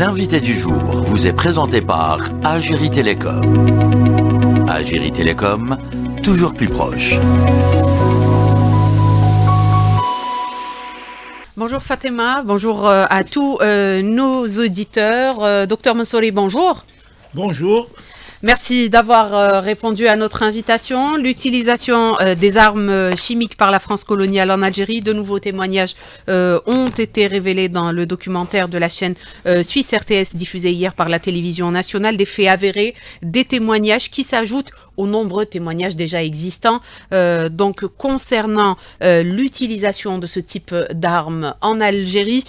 L'invité du jour vous est présenté par Algérie Télécom. Algérie Télécom, toujours plus proche. Bonjour Fatima, bonjour à tous nos auditeurs. Docteur Mansouri, bonjour. Bonjour. Merci d'avoir répondu à notre invitation. L'utilisation des armes chimiques par la France coloniale en Algérie, de nouveaux témoignages ont été révélés dans le documentaire de la chaîne suisse RTS diffusé hier par la télévision nationale. Des faits avérés, des témoignages qui s'ajoutent aux nombreux témoignages déjà existants. Donc concernant l'utilisation de ce type d'armes en Algérie,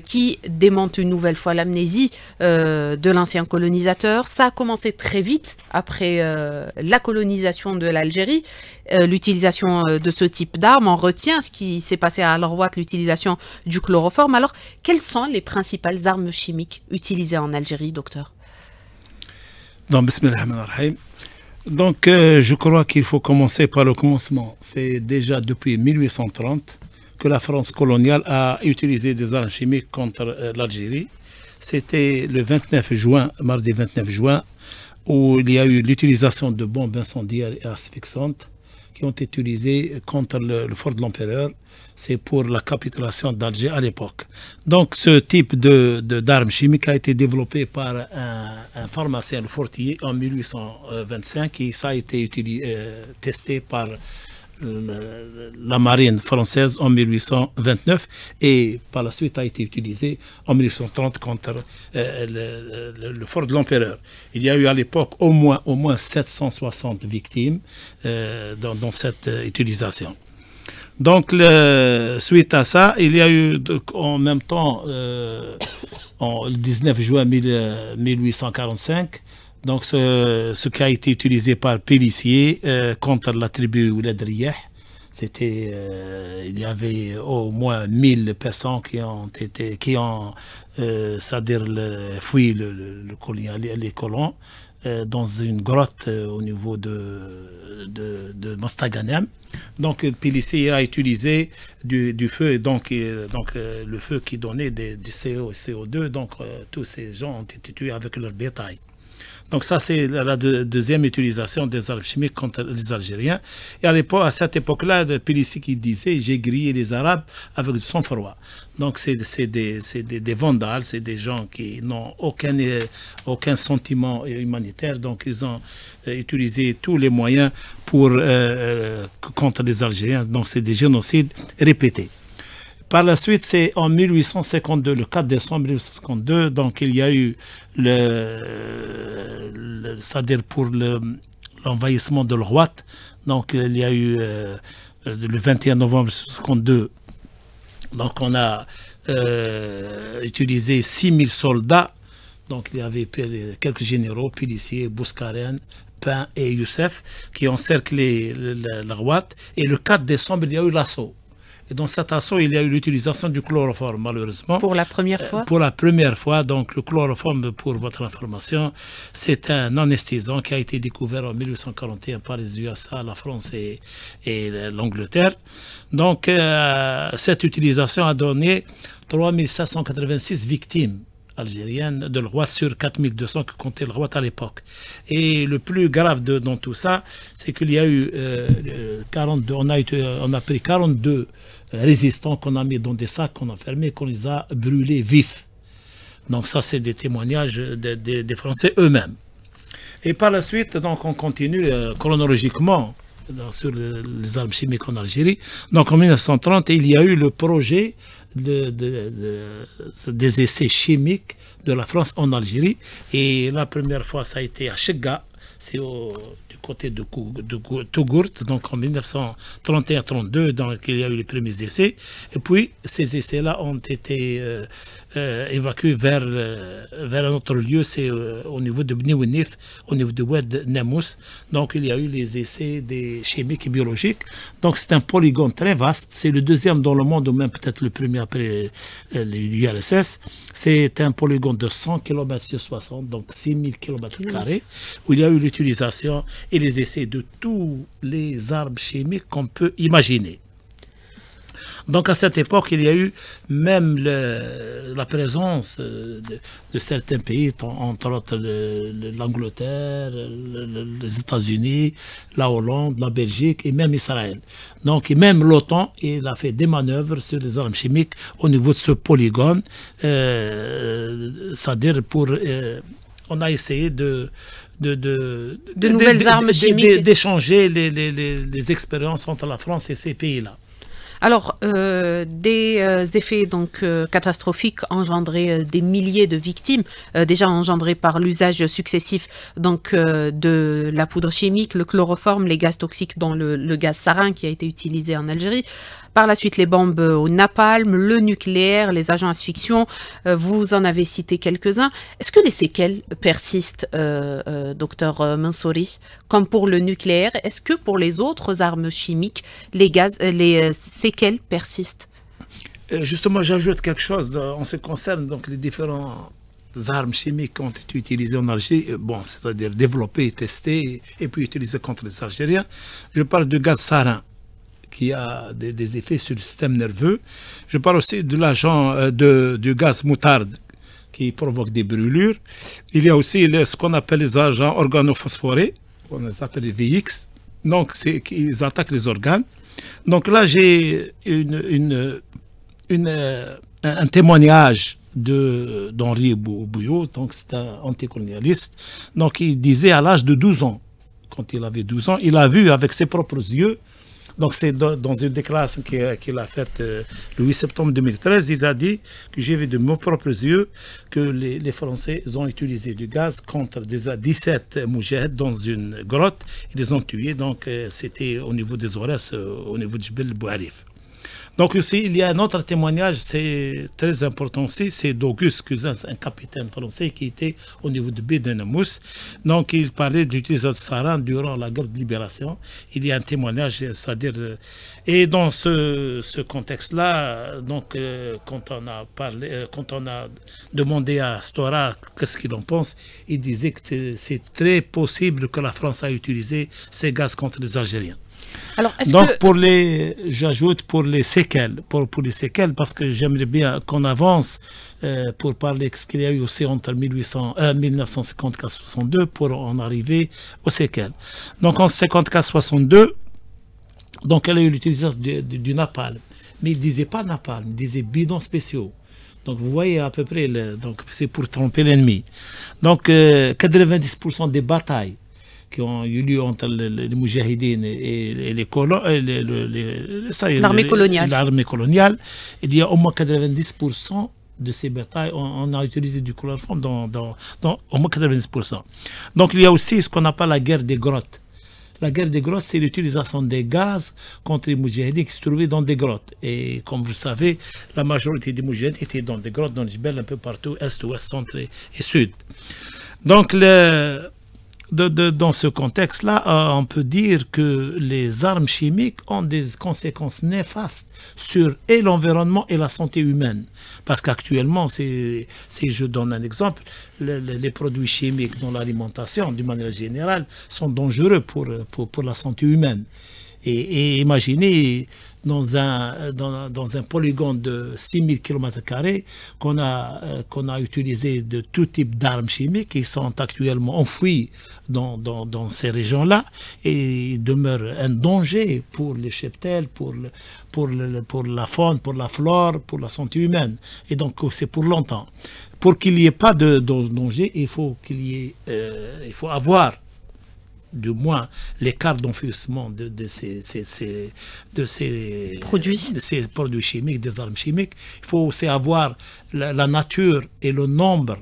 qui démonte une nouvelle fois l'amnésie de l'ancien colonisateur. Ça a commencé très vite après la colonisation de l'Algérie, l'utilisation de ce type d'armes. On retient ce qui s'est passé à Al-Rawat, l'utilisation du chloroforme. Alors, quelles sont les principales armes chimiques utilisées en Algérie, docteur? Donc, je crois qu'il faut commencer par le commencement. C'est déjà depuis 1830 que la France coloniale a utilisé des armes chimiques contre l'Algérie. C'était le 29 juin, mardi 29 juin, où il y a eu l'utilisation de bombes incendiaires et asphyxiantes qui ont été utilisées contre le fort de l'Empereur. C'est pour la capitulation d'Alger à l'époque. Donc ce type d'armes chimiques a été développé par un pharmacien, le Fortier, en 1825 et ça a été testé par la marine française en 1829 et par la suite a été utilisé en 1830 contre le fort de l'Empereur. Il y a eu à l'époque au moins 760 victimes dans cette utilisation. Donc, suite à ça, il y a eu en même temps, le 19 juin 1845, donc ce qui a été utilisé par Pélissier contre la tribu Ouled Riyah, c'était, il y avait au moins 1000 personnes qui ont c'est-à-dire fui les colons dans une grotte au niveau de Mostaganem. Donc Pélissier a utilisé du feu, donc le feu qui donnait du CO2, donc tous ces gens ont été tués avec leur bétail. Donc ça, c'est la deuxième utilisation des armes chimiques contre les Algériens. Et à cette époque-là, Pélissier qui disait « j'ai grillé les Arabes avec du sang-froid ». Donc c'est des vandales, c'est des gens qui n'ont aucun sentiment humanitaire. Donc ils ont utilisé tous les moyens contre les Algériens. Donc c'est des génocides répétés. Par la suite, c'est en 1852, le 4 décembre 1852, donc il y a eu c'est-à-dire pour l'envahissement de l'Rouat, donc il y a eu le 21 novembre 1852, donc on a utilisé 6000 soldats, donc il y avait quelques généraux, Pélissier, Bouskaren, Pain et Youssef, qui ont encerclé l'Rouat, et le 4 décembre, il y a eu l'assaut. Et dans cet assaut, il y a eu l'utilisation du chloroforme, malheureusement. Pour la première fois? Pour la première fois. Donc, le chloroforme, pour votre information, c'est un anesthésant qui a été découvert en 1841 par les USA, la France et l'Angleterre. Donc, cette utilisation a donné 3786 victimes algérienne de l'Rouat sur 4200 que comptait le Rouat à l'époque. Et le plus grave dans tout ça, c'est qu'il y a eu 42, on a pris 42 résistants qu'on a mis dans des sacs, qu'on a fermés, qu'on les a brûlés vifs. Donc ça, c'est des témoignages des Français eux-mêmes. Et par la suite, donc on continue chronologiquement sur les armes chimiques en Algérie. Donc en 1930, il y a eu le projet des essais chimiques de la France en Algérie. Et la première fois, ça a été à Chegga, c'est du côté de Tougourt, donc en 1931-32, donc il y a eu les premiers essais. Et puis, ces essais-là ont été évacués vers un autre lieu, c'est au niveau de Bni Wenif, au niveau de Oued Namous. Donc, il y a eu les essais des chimiques et biologiques. Donc, c'est un polygone très vaste. C'est le deuxième dans le monde, ou même peut-être le premier après l'URSS. C'est un polygone de 100 km sur 60, donc 6000 km², où il y a eu l'utilisation et les essais de tous les armes chimiques qu'on peut imaginer. Donc à cette époque, il y a eu même la présence de certains pays, entre autres l'Angleterre, les États-Unis, la Hollande, la Belgique et même Israël. Donc, et même l'OTAN, il a fait des manœuvres sur les armes chimiques au niveau de ce polygone, c'est-à-dire on a essayé de nouvelles armes chimiques, d'échanger les expériences entre la France et ces pays-là. Alors, des effets donc catastrophiques engendrés des milliers de victimes, déjà engendrés par l'usage successif donc de la poudre chimique, le chloroforme, les gaz toxiques dont le gaz sarin qui a été utilisé en Algérie. Par la suite, les bombes au napalm, le nucléaire, les agents asphyxiants, vous en avez cité quelques-uns. Est-ce que les séquelles persistent, docteur Mansouri, comme pour le nucléaire? Est-ce que pour les autres armes chimiques, les séquelles persistent? Justement, j'ajoute quelque chose en ce qui concerne donc, les différentes armes chimiques qui ont été utilisées en Algérie, bon, c'est-à-dire développées, testées et puis utilisées contre les Algériens. Je parle du gaz sarin, qui a des effets sur le système nerveux. Je parle aussi de l'agent du gaz moutarde qui provoque des brûlures. Il y a aussi ce qu'on appelle les agents organophosphorés, on les appelle les VX, donc ils attaquent les organes. Donc là, j'ai un témoignage d'Henri Bouillot, donc c'est un anticolonialiste. Donc il disait à l'âge de 12 ans, quand il avait 12 ans, il a vu avec ses propres yeux. Donc c'est dans une déclaration qu'il a faite le 8 septembre 2013, il a dit que j'ai vu de mes propres yeux que les Français ont utilisé du gaz contre 17 moujaheds dans une grotte. Ils les ont tués, donc c'était au niveau des Aurès, au niveau de Jbel Bouarif. Donc aussi, il y a un autre témoignage, c'est très important aussi, c'est d'Auguste Cusins, un capitaine français qui était au niveau de Bédenamous. Donc il parlait d'utilisation de sarin durant la guerre de libération. Il y a un témoignage, c'est-à-dire... et dans ce contexte-là, donc quand on a demandé à Stora qu'est-ce qu'il en pense, il disait que c'est très possible que la France a utilisé ces gaz contre les Algériens. Alors, donc j'ajoute pour les séquelles, les séquelles, parce que j'aimerais bien qu'on avance pour parler de ce qu'il y a eu aussi entre 1954-62 pour en arriver aux séquelles. Donc en 54-62, donc elle a eu l'utilisation du napalm, mais il ne disait pas napalm, il disait bidons spéciaux. Donc vous voyez à peu près, donc c'est pour tromper l'ennemi. Donc 90% des batailles qui ont eu lieu entre les Moujahidines et l'armée coloniale, il y a au moins 90% de ces batailles, on a utilisé du chloroforme dans au moins 90%. Donc il y a aussi ce qu'on appelle la guerre des grottes. La guerre des grottes, c'est l'utilisation des gaz contre les Moujahidines qui se trouvaient dans des grottes. Et comme vous le savez, la majorité des Moujahidines étaient dans des grottes, dans les Jbel, un peu partout, est, ouest, centre et sud. Donc dans ce contexte-là, on peut dire que les armes chimiques ont des conséquences néfastes sur et l'environnement et la santé humaine. Parce qu'actuellement, si je donne un exemple, les produits chimiques dans l'alimentation, d'une manière générale, sont dangereux pour la santé humaine. Et imaginez dans un polygone de 6000 km² qu'on a utilisé de tout type d'armes chimiques qui sont actuellement enfouies dans ces régions-là et demeurent un danger pour les cheptels, pour la faune, pour la flore, pour la santé humaine. Et donc c'est pour longtemps. Pour qu'il n'y ait pas de danger, il faut avoir du moins l'écart d'enfouissement de ces produits chimiques, des armes chimiques. Il faut aussi avoir la nature et le nombre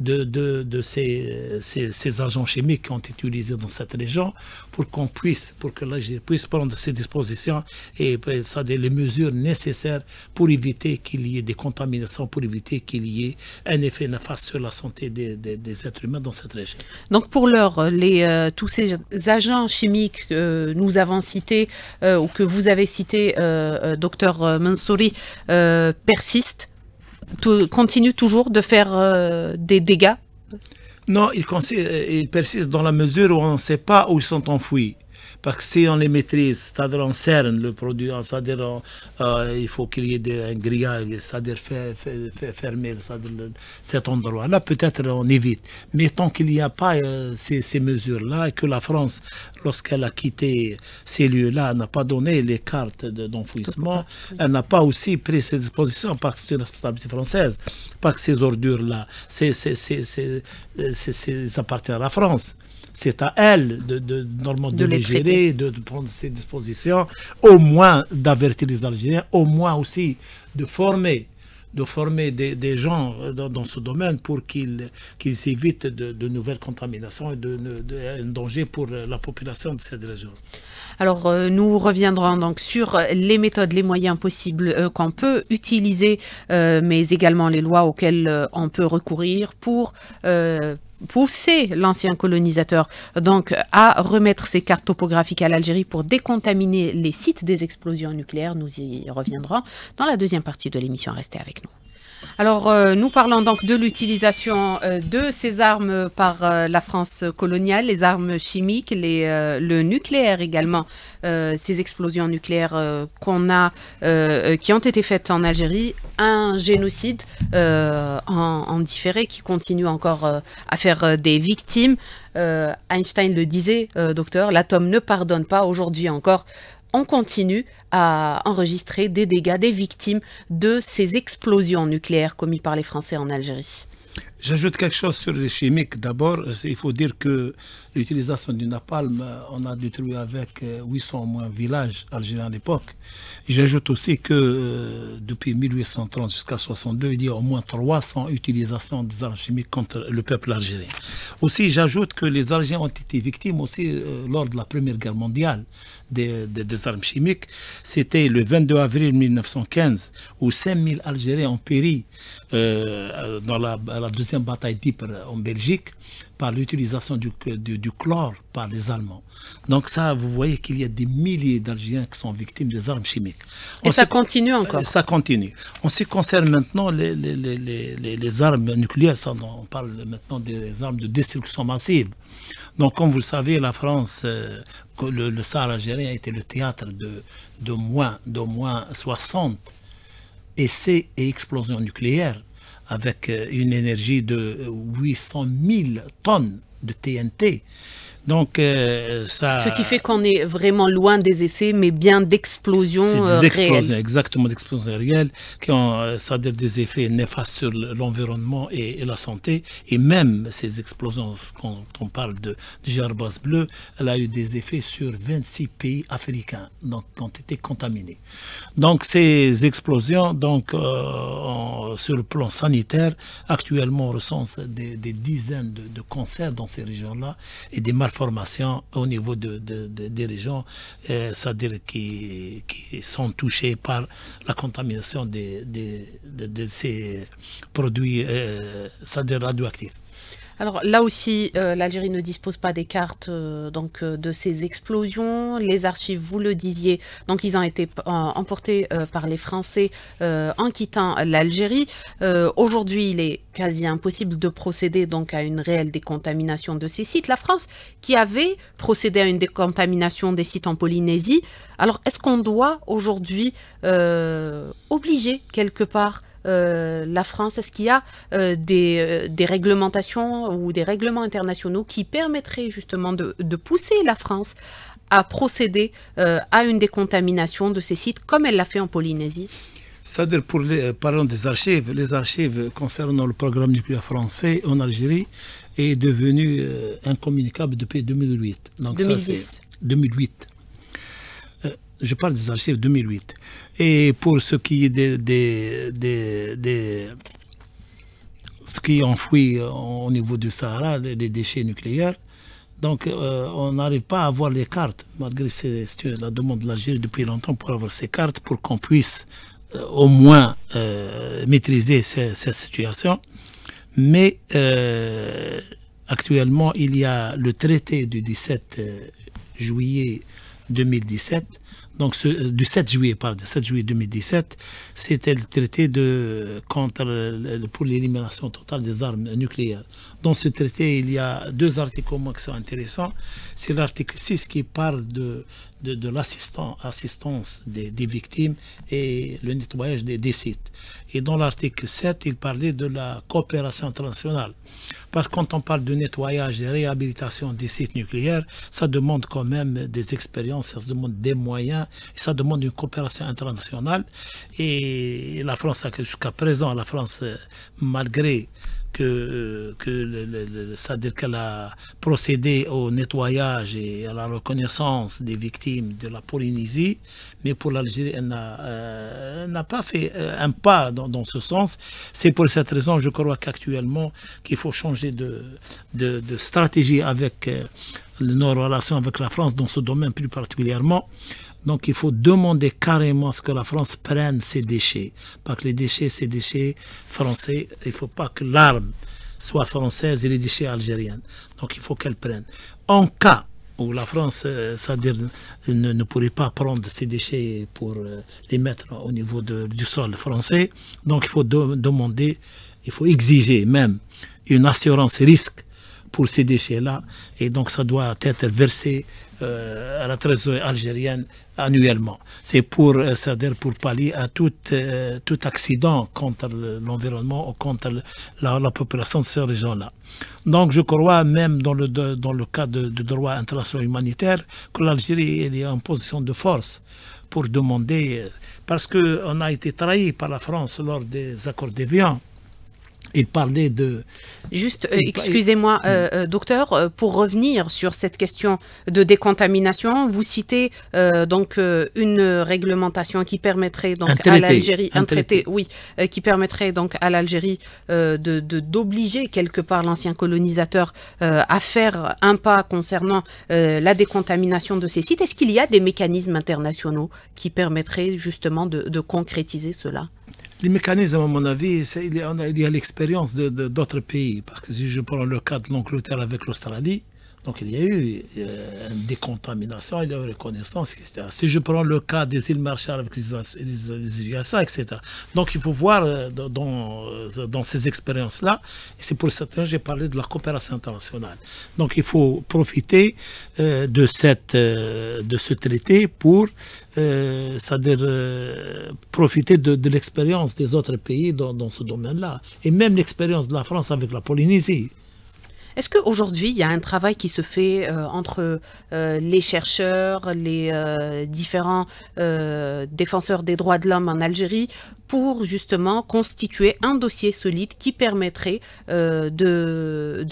de ces agents chimiques qui ont été utilisés dans cette région pour que l'Algérie puisse prendre ses dispositions et les mesures nécessaires pour éviter qu'il y ait des contaminations, pour éviter qu'il y ait un effet néfaste sur la santé des êtres humains dans cette région. Donc pour l'heure, tous ces agents chimiques que nous avons cités ou que vous avez cités, docteur Mansouri, persistent, continue toujours de faire des dégâts? Non, ils persistent dans la mesure où on ne sait pas où ils sont enfouis. Parce que si on les maîtrise, c'est-à-dire on cerne le produit, c'est-à-dire il faut qu'il y ait un grillage, c'est-à-dire fermer cet endroit-là, peut-être on évite. Mais tant qu'il n'y a pas ces mesures-là, et que la France, lorsqu'elle a quitté ces lieux-là, n'a pas donné les cartes d'enfouissement, elle n'a pas aussi pris ses dispositions, parce que c'est une responsabilité française, parce que ces ordures-là, ça appartient à la France. C'est à elle normalement de les gérer, de prendre ses dispositions, au moins d'avertir les Algériens, au moins aussi de former des gens dans ce domaine pour qu'ils évitent de nouvelles contaminations et un danger pour la population de cette région. Alors, nous reviendrons donc sur les méthodes, les moyens possibles qu'on peut utiliser, mais également les lois auxquelles on peut recourir pour pousser l'ancien colonisateur donc à remettre ses cartes topographiques à l'Algérie pour décontaminer les sites des explosions nucléaires. Nous y reviendrons dans la deuxième partie de l'émission. Restez avec nous. Alors, nous parlons donc de l'utilisation de ces armes par la France coloniale, les armes chimiques, le nucléaire également, ces explosions nucléaires qui ont été faites en Algérie, un génocide en différé qui continue encore à faire des victimes. Einstein le disait, docteur, l'atome ne pardonne pas. Aujourd'hui encore, on continue à enregistrer des dégâts, des victimes de ces explosions nucléaires commises par les Français en Algérie. J'ajoute quelque chose sur les chimiques. D'abord, il faut dire que l'utilisation du napalm, on a détruit avec 800 au moins villages algériens à l'époque. J'ajoute aussi que depuis 1830 jusqu'à 1962, il y a au moins 300 utilisations des armes chimiques contre le peuple algérien. Aussi, j'ajoute que les Algériens ont été victimes aussi lors de la Première Guerre mondiale des armes chimiques. C'était le 22 avril 1915 où 5000 Algériens ont péri dans la deuxième bataille d'Ypres en Belgique par l'utilisation du chlore par les Allemands. Donc ça, vous voyez qu'il y a des milliers d'Algériens qui sont victimes des armes chimiques. Et ça continue encore. Ça continue. En ce qui concerne maintenant les armes nucléaires, on parle maintenant des armes de destruction massive. Donc comme vous le savez, la France, le Sahara algérien a été le théâtre d'au moins 60 essais et explosions nucléaires, avec une énergie de 800 000 tonnes de TNT. Donc, ce qui fait qu'on est vraiment loin des essais, mais bien d'explosions réelles. Exactement, d'explosions réelles qui ont c'est-à-dire des effets néfastes sur l'environnement et la santé. Et même ces explosions, quand on parle de Gearbas bleu, elle a eu des effets sur 26 pays africains donc, qui ont été contaminés. Donc, ces explosions, donc, sur le plan sanitaire, actuellement, on recense des dizaines de cancers dans ces régions-là et des malformations au niveau des régions, c'est-à-dire qui sont touchées par la contamination de ces produits, c'est-à-dire radioactifs. Alors là aussi, l'Algérie ne dispose pas des cartes de ces explosions. Les archives, vous le disiez, donc ils ont été emportés par les Français en quittant l'Algérie. Aujourd'hui, il est quasi impossible de procéder donc à une réelle décontamination de ces sites. La France, qui avait procédé à une décontamination des sites en Polynésie, alors est-ce qu'on doit aujourd'hui obliger quelque part la France, est-ce qu'il y a des réglementations ou des règlements internationaux qui permettraient justement de pousser la France à procéder à une décontamination de ces sites comme elle l'a fait en Polynésie? C'est-à-dire, parlons des archives, les archives concernant le programme nucléaire français en Algérie est devenu incommunicable depuis 2008. Donc 2010. 2008. Je parle des archives 2008. Et pour ce qui est ce qui est enfoui au niveau du Sahara, les déchets nucléaires, donc on n'arrive pas à avoir les cartes, malgré la demande de l'Algérie depuis longtemps pour avoir ces cartes, pour qu'on puisse au moins maîtriser cette situation. Mais actuellement, il y a le traité du 17 juillet 2017, Donc du 7 juillet, pardon, 7 juillet 2017, c'était le traité pour l'élimination totale des armes nucléaires. Dans ce traité, il y a 2 articles au moins qui sont intéressants. C'est l'article 6 qui parle de l'assistance des victimes et le nettoyage des sites. Et dans l'article 7, il parlait de la coopération internationale. Parce que quand on parle de nettoyage et réhabilitation des sites nucléaires, ça demande quand même des expériences, ça demande des moyens, et ça demande une coopération internationale. Et la France, jusqu'à présent, la France, malgré c'est-à-dire qu'elle a procédé au nettoyage et à la reconnaissance des victimes de la Polynésie, mais pour l'Algérie, elle n'a pas fait un pas dans ce sens. C'est pour cette raison, je crois qu'actuellement, qu'il faut changer de stratégie avec nos relations avec la France dans ce domaine plus particulièrement. Donc il faut demander carrément à ce que la France prenne ses déchets. Parce que les déchets, c'est des déchets français. Il ne faut pas que l'arme soit française et les déchets algériens. Donc il faut qu'elle prenne. En cas où la France, c'est-à-dire ne pourrait pas prendre ces déchets pour les mettre au niveau du sol français, donc il faut demander, il faut exiger même une assurance risque pour ces déchets-là, et donc ça doit être versé à la trésorerie algérienne annuellement. C'est c'est-à-dire pour pallier à tout accident contre l'environnement ou contre la population de ces régions-là. Donc je crois même dans le cas de droit international humanitaire que l'Algérie est en position de force pour demander, parce qu'on a été trahi par la France lors des accords d'Évian. Il parlait de... Juste, excusez-moi, docteur, pour revenir sur cette question de décontamination, vous citez donc une réglementation qui permettrait donc à l'Algérie, un traité, oui, qui permettrait donc à l'Algérie d'obliger quelque part l'ancien colonisateur à faire un pas concernant la décontamination de ces sites. Est-ce qu'il y a des mécanismes internationaux qui permettraient justement de concrétiser cela? Les mécanismes, à mon avis, il y a l'expérience d'autres pays. Parce que si je prends le cas de l'Angleterre avec l'Australie, donc il y a eu une décontamination, il y a eu une reconnaissance, etc. Si je prends le cas des îles Marshall avec les USA, etc. Donc il faut voir dans ces expériences-là, et c'est pour cette raison que j'ai parlé de la coopération internationale. Donc il faut profiter de ce traité pour c'est-à-dire profiter de l'expérience des autres pays dans ce domaine-là. Et même l'expérience de la France avec la Polynésie. Est-ce qu'aujourd'hui, il y a un travail qui se fait entre les chercheurs, les différents défenseurs des droits de l'homme en Algérie pour justement constituer un dossier solide qui permettrait de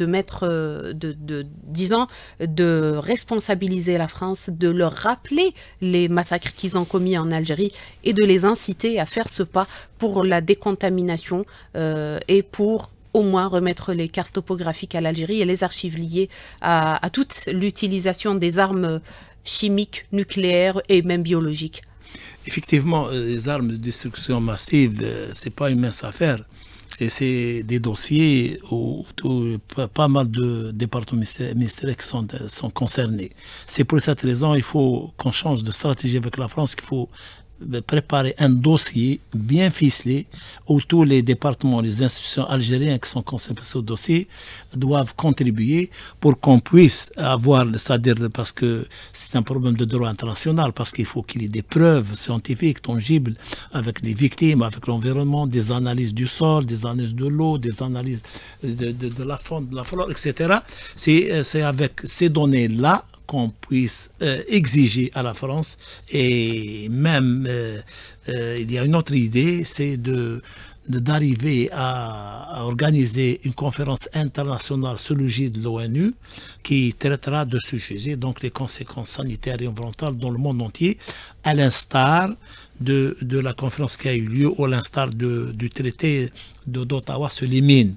responsabiliser la France, de leur rappeler les massacres qu'ils ont commis en Algérie et de les inciter à faire ce pas pour la décontamination et pour au moins remettre les cartes topographiques à l'Algérie et les archives liées à toute l'utilisation des armes chimiques, nucléaires et même biologiques. Effectivement, les armes de destruction massive, c'est pas une mince affaire. Et c'est des dossiers où pas mal de départements ministériels qui sont concernés. C'est pour cette raison qu'il faut qu'on change de stratégie avec la France, qu'il faut préparer un dossier bien ficelé où tous les départements, les institutions algériennes qui sont concernés par ce dossier doivent contribuer pour qu'on puisse avoir, c'est-à-dire parce que c'est un problème de droit international, parce qu'il faut qu'il y ait des preuves scientifiques, tangibles, avec les victimes, avec l'environnement, des analyses du sol, des analyses de l'eau, des analyses de la faune, de la flore, etc. C'est avec ces données-là qu'on puisse exiger à la France, et même il y a une autre idée, c'est d'arriver à organiser une conférence internationale sous l'égide de l'ONU qui traitera de ce sujet, donc les conséquences sanitaires et environnementales dans le monde entier, à l'instar de la conférence qui a eu lieu, ou à l'instar du traité d'Ottawa sur les mines.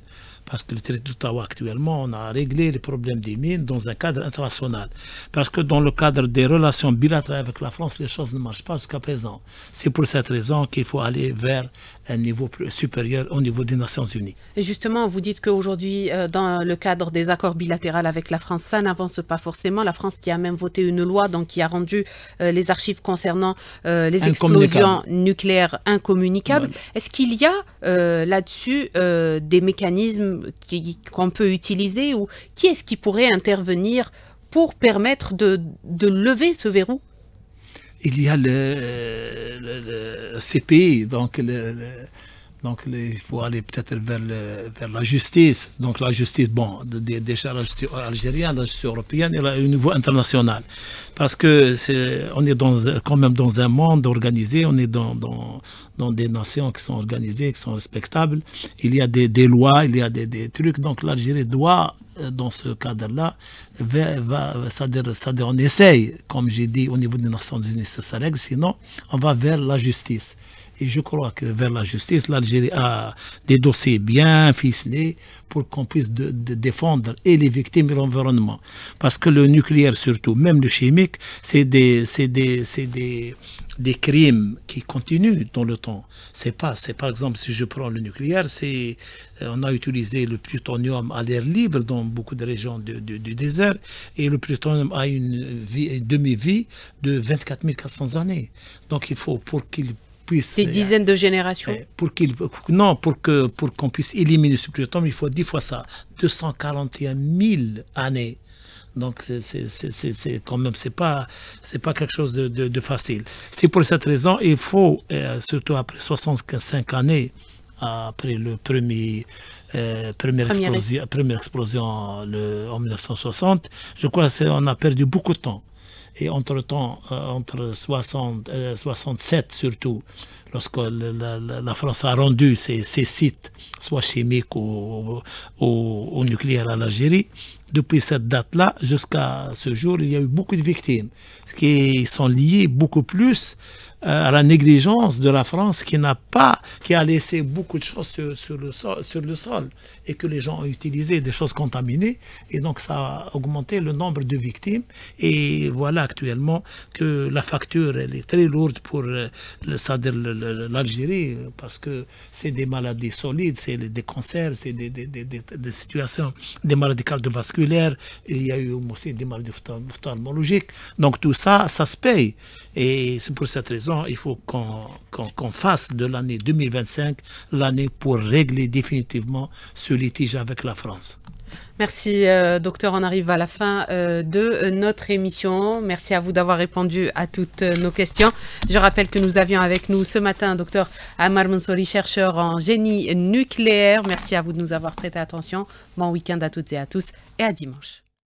parce que le traité d'Ottawa actuellement, on a réglé les problèmes des mines dans un cadre international. Parce que dans le cadre des relations bilatérales avec la France, les choses ne marchent pas jusqu'à présent. C'est pour cette raison qu'il faut aller vers un niveau supérieur au niveau des Nations Unies. Et justement, vous dites qu'aujourd'hui, dans le cadre des accords bilatéraux avec la France, ça n'avance pas forcément. La France qui a même voté une loi donc, qui a rendu les archives concernant les explosions nucléaires incommunicables. Voilà. Est-ce qu'il y a là-dessus des mécanismes qu'on peut utiliser ou qui est-ce qui pourrait intervenir pour permettre de lever ce verrou? Il y a le CPI, donc il faut aller peut-être vers la justice. Donc la justice, bon, déjà la justice algérienne, la justice européenne et au niveau international. Parce que on est quand même dans un monde organisé, on est dans des nations qui sont organisées, qui sont respectables. Il y a des lois, il y a des trucs. Donc l'Algérie doit, dans ce cadre-là, c'est-à-dire on essaye, comme j'ai dit, au niveau des Nations Unies, c'est sa règle, sinon on va vers la justice. Et je crois que vers la justice, l'Algérie a des dossiers bien ficelés pour qu'on puisse défendre et les victimes et l'environnement. Parce que le nucléaire surtout, même le chimique, c'est des crimes qui continuent dans le temps. C'est par exemple, si je prends le nucléaire, on a utilisé le plutonium à l'air libre dans beaucoup de régions du désert, et le plutonium a une demi-vie de 24 400 années. Donc il faut, pour qu'il des dizaines de générations. Pour qu'on puisse éliminer ce plutonium, il faut 10 fois ça, 241 000 années. Donc c'est quand même c'est pas quelque chose de facile. C'est pour cette raison il faut surtout après 65 années après le première explosion en 1960, je crois qu'on a perdu beaucoup de temps. Et entre-temps, entre 67 surtout, lorsque la France a rendu ses sites, soit chimiques ou nucléaires à l'Algérie, depuis cette date-là, jusqu'à ce jour, il y a eu beaucoup de victimes qui sont liées beaucoup plus à la négligence de la France qui a laissé beaucoup de choses sur le sol et que les gens ont utilisé des choses contaminées, et donc ça a augmenté le nombre de victimes. Et voilà actuellement que la facture elle est très lourde pour l'Algérie, parce que c'est des maladies solides, c'est des cancers, c'est des situations, des maladies cardiovasculaires, il y a eu aussi des maladies ophtalmologiques, donc tout ça se paye. Et c'est pour cette raison il faut qu'on fasse de l'année 2025 l'année pour régler définitivement ce litige avec la France. Merci, docteur. On arrive à la fin de notre émission. Merci à vous d'avoir répondu à toutes nos questions. Je rappelle que nous avions avec nous ce matin docteur Ammar Mansouri, chercheur en génie nucléaire. Merci à vous de nous avoir prêté attention. Bon week-end à toutes et à tous et à dimanche.